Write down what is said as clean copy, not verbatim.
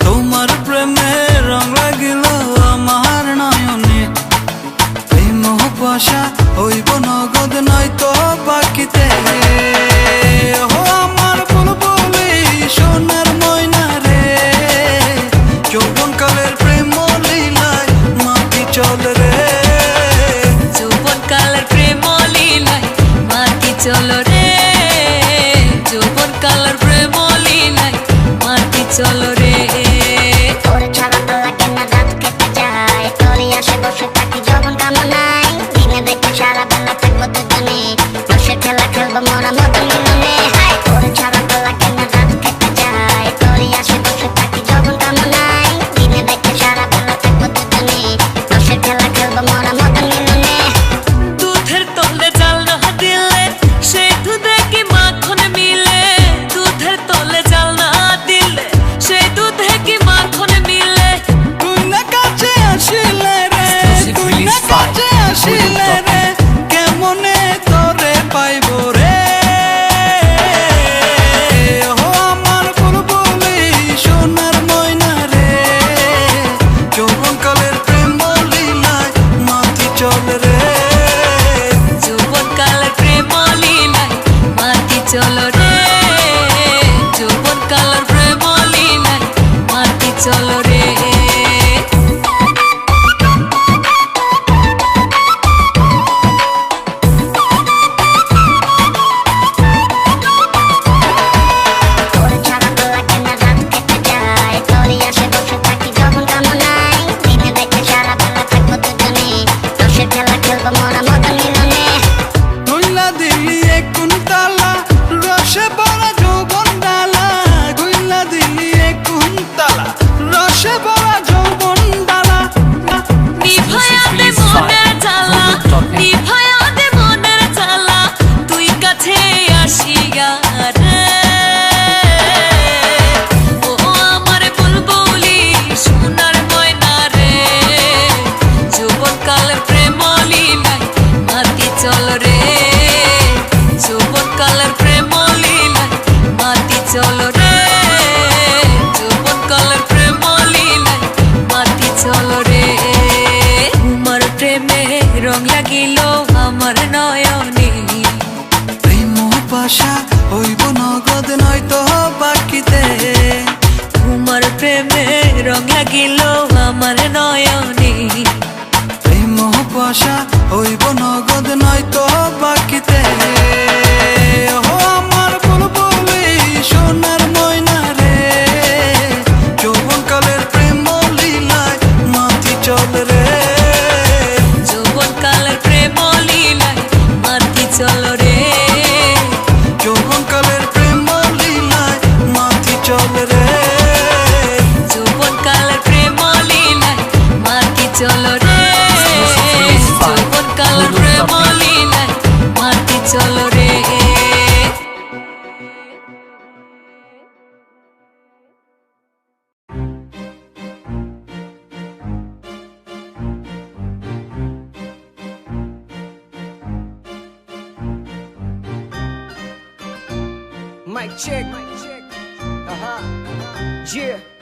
তোমার প্রেমে রং লাগিল আমার নয়নে, এই মোহ পাশা হইব নগদ নয়তো বাকিতে। ও আমার বুলবুলি সোনার ময়না রে, যৌবন কালের প্রেম লীলায় মাটি চলে রে, যৌবন কালের প্রেম লীলায় মাটি চলো রে, যৌবন কালের প্রেম লীলায় মাটি চলো রে। ওরে ছাড়া তো লাগে না, রাত কেটে যায় তোরই আসে বসে থাকি যৌবন কামনায়, দিনে দেখে সারা বেলা থাকবো দুজনে, বসে খেলা খেলবো মোরা মদন মিলনে। ওরে ছাড়া তো লাগে না, রাত কেটে যায় তোরই আসে বসে থাকি যৌবন কামনায়, দিনে দেখে সারা বেলা থাকবো দুজনে, বসে খেলা খেলবো মোরা মদন মিলনে। দুধের তলে জাল না দিলে সেই দুধে কি মাখন মিলে, দুধের তলে জাল না দিলে সেই দুধে কি মাখন মিলে। তুই না কাছে আসিলে রে, তুই না কাছে আসিলে রে, কেমনে তোরে পাইব রে। ও আমার বুলবুলি সোনার ময়না রে, যৌবন কালের প্রেম লীলায় মাটি চলে রে, যৌবন কালের প্রেম লীলায় মাটি চলো রে, যৌবন কালের প্রেম লীলায় মাটি চলো রে। ওরে ছাড়া তো লাগে না, রাত কেটে যায় তোরই আসে বসে থাকি যৌবন কামনায়, দিনে দেখে সারা বেলা থাকবো দুজনে, বসে খেলা খেলবো মোরা মদন মিলনে। গুইলা দিলি এক কুন্তলা রসে ভরা যৌবন ডালা, গুইলা দিলি এক কুন্তলা রসে ভরা যৌবন ডালা। নিভায়া দে মনের জ্বালা, নিভায়া দে মনের জ্বালা, তুই কাছে আসিয়া রে। ও আমার বুলবুলি সোনার ময়না রে, যৌবন কালের প্রেম লীলায় মাটি চলো রে, যৌবন কালের প্রেম লীলায় মাটি চলো রে, যৌবন কালের প্রেম লীলায় মাটি চলো রে। তোমার প্রেমে রং লাগিল আমার নয়নে, এই মোহ পাশা হইব নগদ নয়তো বাকিতে। তোমার প্রেমে রং লাগিল আমার নয়নে, এই মোহ পাশা হইব নগদ নয়তো বাকিতে। ও আমার বুলবুলি সোনার ময়না রে, যৌবন কালের প্রেম লীলায় মাটি চলে রে, যৌবন কালের প্রেম লীলায় মাটি চলো রে, যৌবন কালের প্রেম লীলায় মাটি চলে রে, যৌবন কালের প্রেম লীলায় মাটি চলো রে, যৌবন কালের প্রেম লীলায় মাটি চলো রে। Mic check. Yeah.